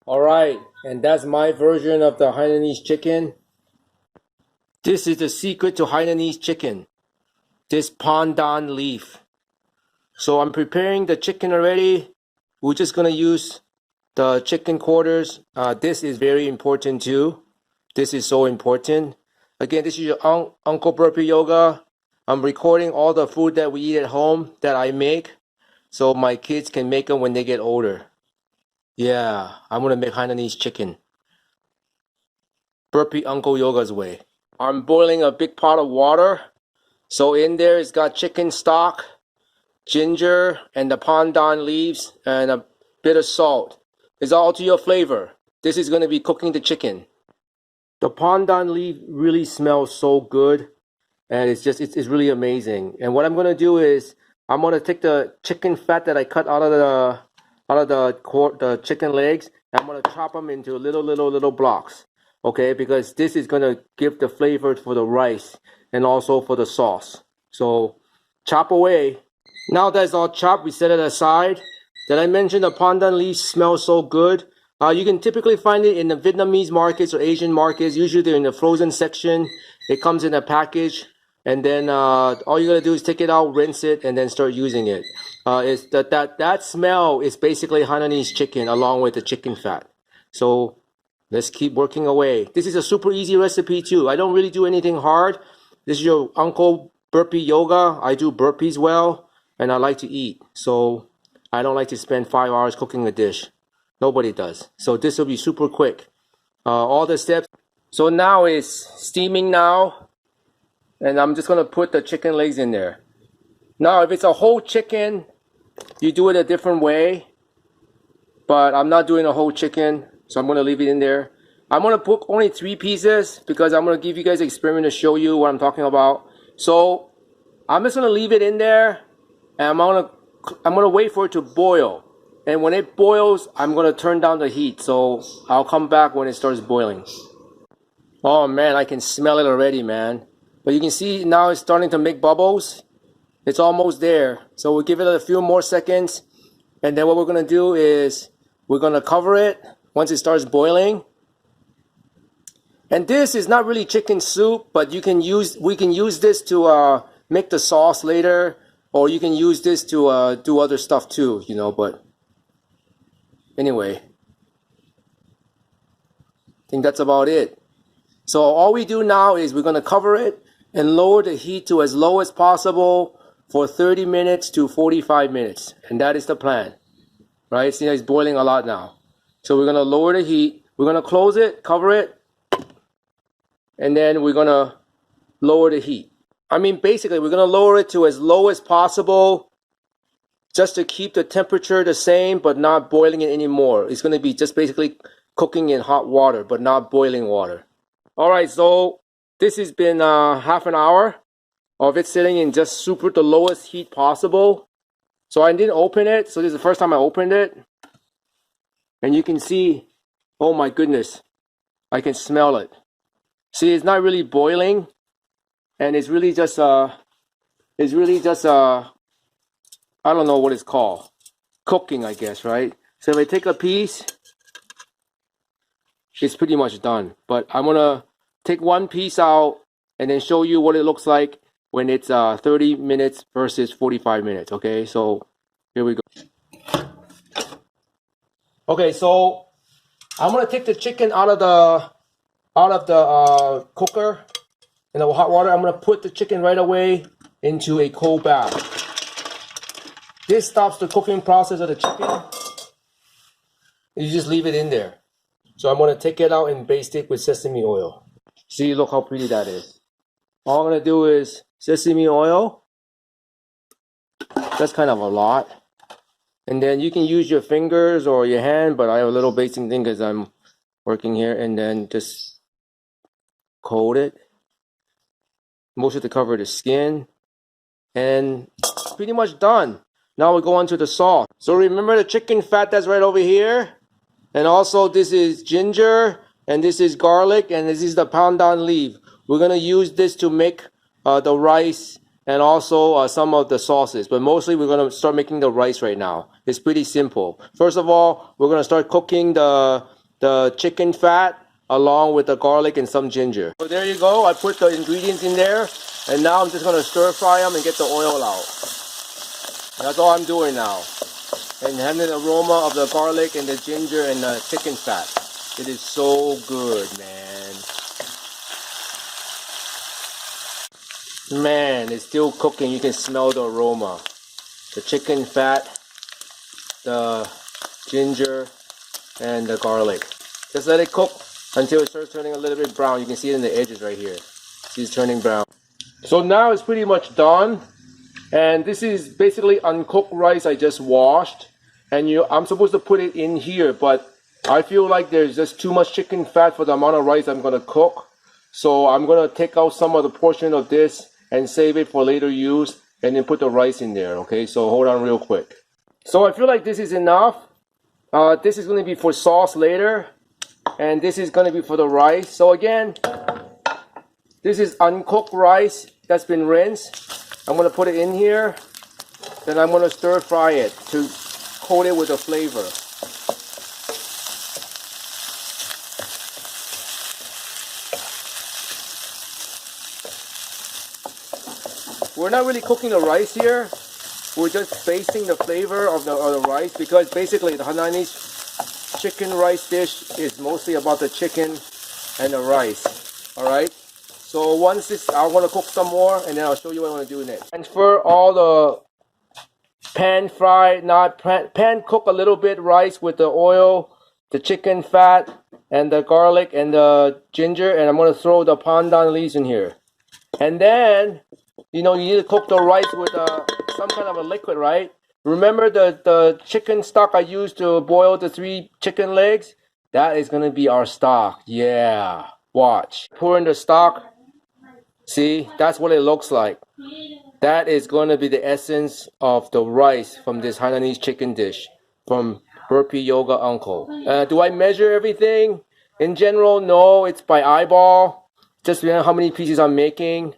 All right, and that's my version of the hainanese chicken. This is the secret to hainanese chicken. This pandan leaf. So I'm preparing the chicken already. We're just gonna use the chicken quarters. This is very important too. This is so important. Again, this is your Uncle Burpee Yoga. I'm recording all the food that we eat at home that I make, so my kids can make them when they get older. Yeah, I'm gonna make hainanese chicken. Burpee Uncle Yoga's way. I'm boiling a big pot of water. So in there it's got chicken stock, ginger, and the pandan leaves, and a bit of salt. It's all to your flavor. This is gonna be cooking the chicken. The pandan leaf really smells so good, and it's really amazing. And what I'm gonna do is I'm gonna take the chicken fat that I cut out of the chicken legs, and I'm gonna chop them into little blocks. Okay, because this is gonna give the flavor for the rice and also for the sauce. So chop away. Now that's all chopped, we set it aside. Did I mention the pandan leaves smell so good? You can typically find it in the Vietnamese markets or Asian markets. Usually they're in the frozen section. It comes in a package, and then all you gotta do is take it out, rinse it, and then start using it. It's that smell is basically hainanese chicken along with the chicken fat. So let's keep working away. This is a super easy recipe too. I don't really do anything hard. This is your Uncle Burpee Yoga. I do burpees well, and I like to eat. So I don't like to spend 5 hours cooking a dish. Nobody does. So this will be super quick. All the steps. So now it's steaming now. And I'm just going to put the chicken legs in there. Now if it's a whole chicken, you do it a different way. But I'm not doing a whole chicken, so I'm going to leave it in there. I'm going to put only 3 pieces because I'm going to give you guys an experiment to show you what I'm talking about. So I'm just going to leave it in there, and I'm going to wait for it to boil. And when it boils, I'm going to turn down the heat. So I'll come back when it starts boiling. Oh man, I can smell it already, man. But you can see now it's starting to make bubbles. It's almost there. So we'll give it a few more seconds. And then what we're going to do is we're going to cover it once it starts boiling. And this is not really chicken soup, but we can use this to make the sauce later. Or you can use this to do other stuff too, you know, but anyway, I think that's about it. So all we do now is we're going to cover it and lower the heat to as low as possible for 30 minutes to 45 minutes. And that is the plan, right? See, it's boiling a lot now. So we're going to lower the heat. We're going to close it, cover it, and then we're going to lower the heat. I mean, basically, we're going to lower it to as low as possible just to keep the temperature the same, but not boiling it anymore. It's going to be just basically cooking in hot water, but not boiling water. All right, so this has been half an hour of it sitting in just the lowest heat possible. So I didn't open it. So this is the first time I opened it. And you can see, oh my goodness, I can smell it. See, it's not really boiling. And it's really just I don't know what it's called. Cooking, I guess, right? So if I take a piece, it's pretty much done. But I'm going to take one piece out and then show you what it looks like when it's 30 minutes versus 45 minutes, okay? So here we go. Okay, so I'm going to take the chicken out of the cooker in the hot water. I'm going to put the chicken right away into a cold bath. This stops the cooking process of the chicken. You just leave it in there. So I'm going to take it out and baste it with sesame oil. See, look how pretty that is. All I'm going to do is sesame oil. That's kind of a lot. And then you can use your fingers or your hand, but I have a little basting thing because I'm working here. And then just coat it. Mostly to cover the skin. And it's pretty much done. Now we go on to the sauce. So remember the chicken fat that's right over here? And also this is ginger, and this is garlic, and this is the pandan leaf. We're going to use this to make the rice and also some of the sauces. But mostly we're going to start making the rice right now. It's pretty simple. First of all, we're going to start cooking the the chicken fat along with the garlic and some ginger. So there you go. I put the ingredients in there, and now I'm just gonna stir fry them and get the oil out. That's all I'm doing now. And having the aroma of the garlic and the ginger and the chicken fat. It is so good, man. Man, it's still cooking. You can smell the aroma. The chicken fat, the ginger, and the garlic. Just let it cook until it starts turning a little bit brown. You can see it in the edges right here. See, it's turning brown. So now it's pretty much done. And this is basically uncooked rice I just washed. And I'm supposed to put it in here, but I feel like there's just too much chicken fat for the amount of rice I'm gonna cook. So I'm gonna take out some of the portion of this and save it for later use, and then put the rice in there. Okay, so hold on real quick. So I feel like this is enough. This is gonna be for sauce later, and this is gonna be for the rice. So again, this is uncooked rice that's been rinsed. I'm gonna put it in here, then I'm gonna stir fry it to coat it with the flavor. We're not really cooking the rice here. We're just basting the flavor of the rice, because basically the Hainanese chicken rice dish is mostly about the chicken and the rice. Alright? So once this, I want to cook some more, and then I'll show you what I want to do next. Transfer all the pan fried, not pan cook a little bit rice with the oil, the chicken fat, and the garlic and the ginger, and I'm going to throw the pandan leaves in here. And then, you know, you need to cook the rice with some kind of a liquid, right? Remember the chicken stock I used to boil the 3 chicken legs? That is going to be our stock. Yeah. Watch. Pour in the stock. See? That's what it looks like. That is going to be the essence of the rice from this Hainanese chicken dish from Burpee Yoga Uncle. Do I measure everything? In general, no. It's by eyeball. Just you know how many pieces I'm making.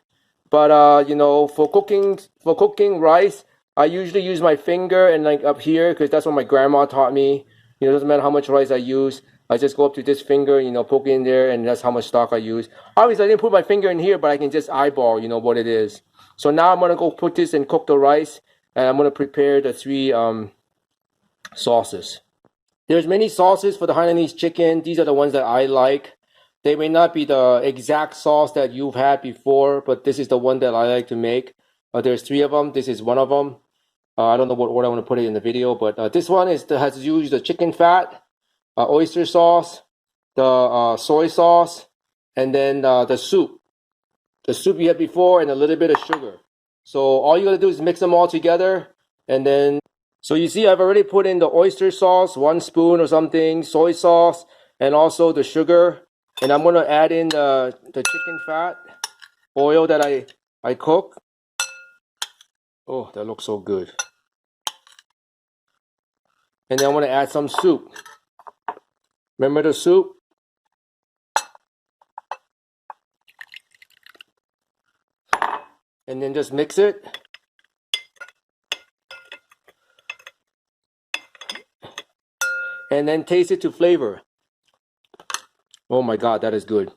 But you know, for cooking rice, I usually use my finger and like up here, because that's what my grandma taught me. You know, it doesn't matter how much rice I use. I just go up to this finger, you know, poke it in there, and that's how much stock I use. Obviously, I didn't put my finger in here, but I can just eyeball, you know, what it is. So now I'm gonna go put this and cook the rice, and I'm gonna prepare the 3 sauces. There's many sauces for the Hainanese chicken. These are the ones that I like. They may not be the exact sauce that you've had before, but this is the one that I like to make. There's 3 of them. This is one of them. I don't know what order I want to put it in the video, but this one has used the chicken fat, oyster sauce, the soy sauce, and then the soup. The soup you had before, and a little bit of sugar. So all you gotta do is mix them all together, and then, so you see I've already put in the oyster sauce, 1 spoon or something, soy sauce, and also the sugar. And I'm gonna add in the chicken fat, oil that I cook. Oh, that looks so good. And then I'm gonna add some soup. Remember the soup? And then just mix it. And then taste it to flavor. Oh my God, that is good.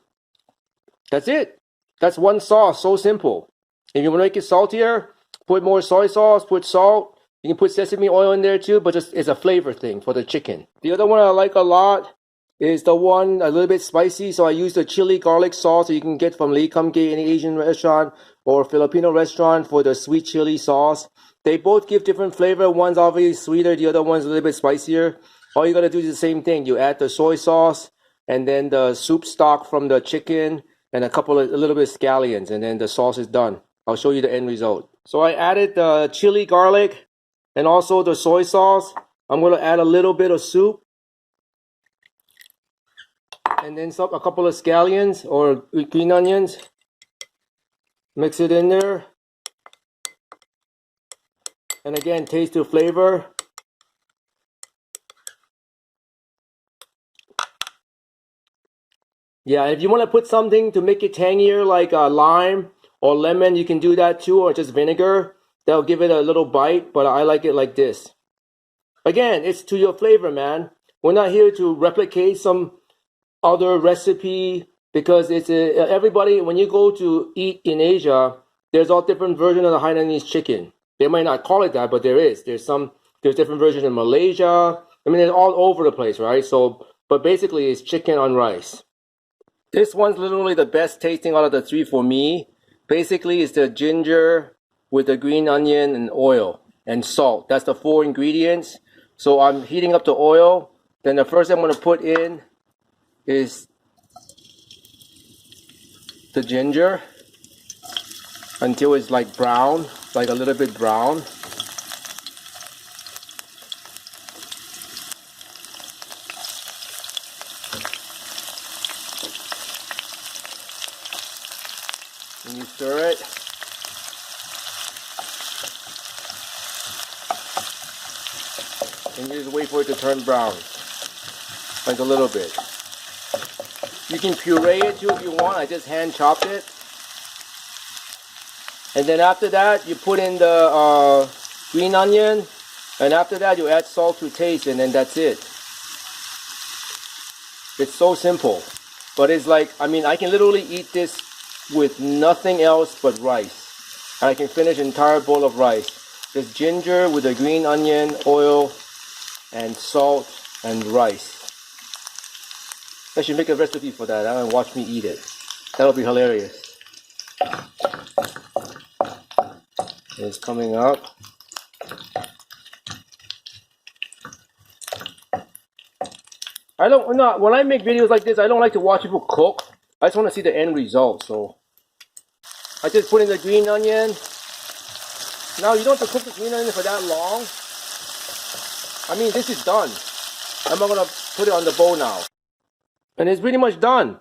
That's it. That's one sauce, so simple. If you want to make it saltier, put more soy sauce, put salt. You can put sesame oil in there too, but just it's a flavor thing for the chicken. The other one I like a lot is the one a little bit spicy, so I use the chili garlic sauce that you can get from Lee Kum Kee, any Asian restaurant or Filipino restaurant, for the sweet chili sauce. They both give different flavor. One's obviously sweeter, the other one's a little bit spicier. All you gotta do is the same thing. You add the soy sauce, and then the soup stock from the chicken, and a little bit of scallions, and then the sauce is done. I'll show you the end result. So I added the chili garlic and also the soy sauce. I'm going to add a little bit of soup, and then a couple of scallions or green onions. Mix it in there. And again, taste the flavor. Yeah, if you want to put something to make it tangier, like lime or lemon, you can do that too, or just vinegar. That'll give it a little bite, but I like it like this. Again, it's to your flavor, man. We're not here to replicate some other recipe because it's everybody, when you go to eat in Asia, there's all different versions of the Hainanese chicken. They might not call it that, but there's different versions in Malaysia. I mean, it's all over the place, right? So, but basically it's chicken on rice. This one's literally the best tasting out of the three for me. Basically, it's the ginger with the green onion and oil and salt. That's the four ingredients. So I'm heating up the oil. Then the first thing I'm going to put in is the ginger until it's like brown, like a little bit brown. And you stir it. And you just wait for it to turn brown, like a little bit. You can puree it too if you want. I just hand chopped it. And then after that, you put in the green onion. And after that, you add salt to taste, and then that's it. It's so simple. But it's like, I mean, I can literally eat this with nothing else but rice. And I can finish an entire bowl of rice. Just ginger with the green onion, oil, and salt, and rice. I should make a recipe for that and watch me eat it. That'll be hilarious. It's coming up. When I make videos like this, I don't like to watch people cook. I just want to see the end result. So I just put in the green onion. Now you don't have to cook the green onion for that long. I mean, this is done. I'm not gonna put it on the bowl now. And it's pretty much done.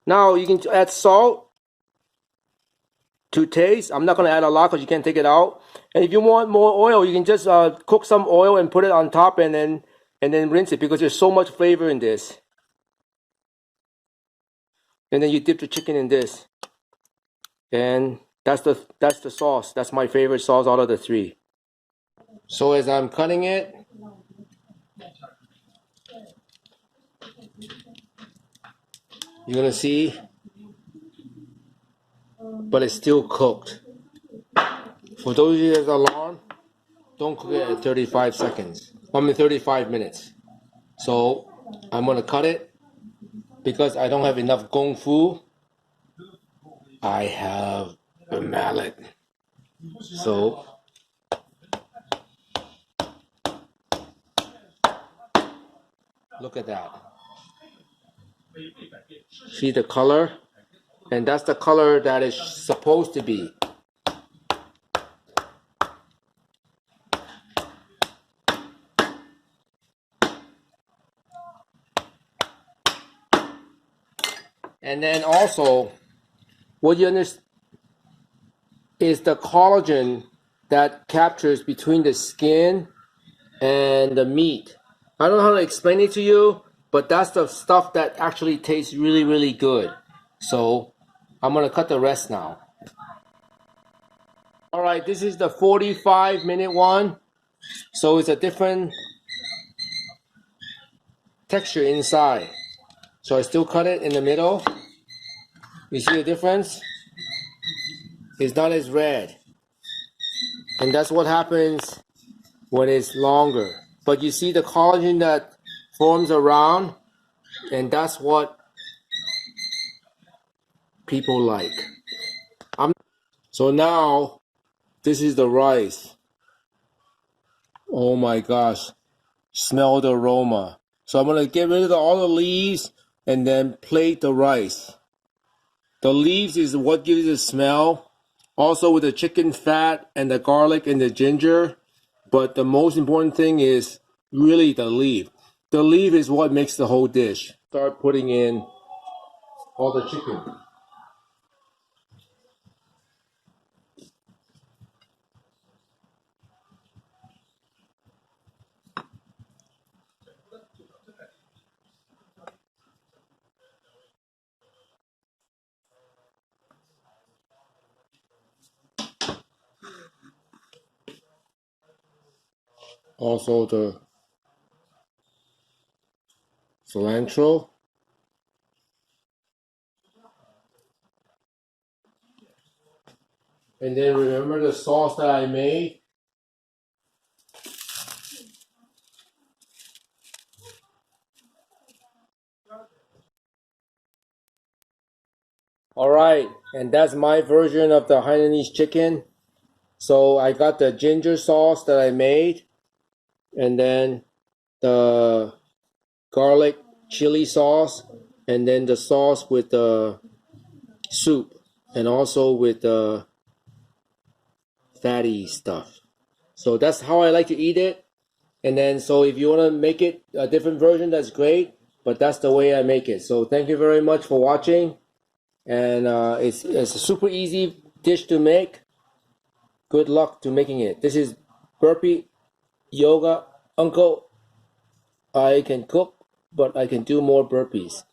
Now you can add salt to taste. I'm not gonna add a lot because you can't take it out. And if you want more oil, you can just cook some oil and put it on top, and then rinse it because there's so much flavor in this. And then you dip the chicken in this, and that's the sauce. That's my favorite sauce out of the three. So as I'm cutting it, you're gonna see, but it's still cooked. For those of you that are alarmed, don't cook it at 35 seconds. 35 minutes. So I'm gonna cut it because I don't have enough gong fu. I have a mallet. So look at that. See the color? And that's the color that is supposed to be. And then also, what you understand is the collagen that captures between the skin and the meat. I don't know how to explain it to you, but that's the stuff that actually tastes really, really good. So I'm gonna cut the rest now. All right, this is the 45-minute one. So it's a different texture inside. So I still cut it in the middle. You see the difference? It's not as red. And that's what happens when it's longer. But you see the collagen that forms around, and that's what people like. So now, this is the rice. Oh my gosh. Smell the aroma. So I'm going to get rid of all the leaves and then plate the rice. The leaves is what gives it the smell. Also with the chicken fat and the garlic and the ginger. But the most important thing is really the leaf. The leaf is what makes the whole dish. Start putting in all the chicken. Also the cilantro. And then remember the sauce that I made? Alright, and that's my version of the hainanese chicken. So I got the ginger sauce that I made, and then the garlic chili sauce, and then the sauce with the soup, and also with the fatty stuff. So that's how I like to eat it. And then, so if you want to make it a different version, that's great. But that's the way I make it. So thank you very much for watching. And it's a super easy dish to make. Good luck to making it. This is Burpee Yoga Uncle. I can cook, but I can do more burpees.